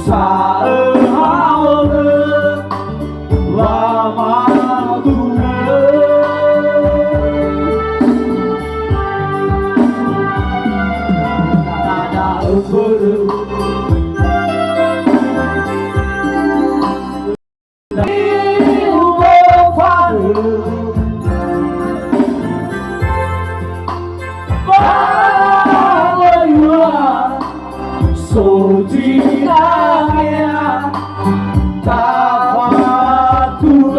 xa ở hao nước và mà tu nhớ đã ở thôi yêu vô phá đường phá lời hứa rồi thì đã nghe ta hoa thu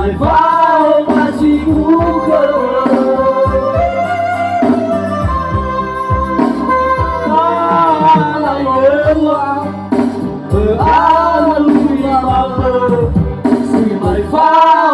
mày pháo mà chỉ cũ khờ ta lại nhớ hoa ở á lui bao giờ chỉ mày pháo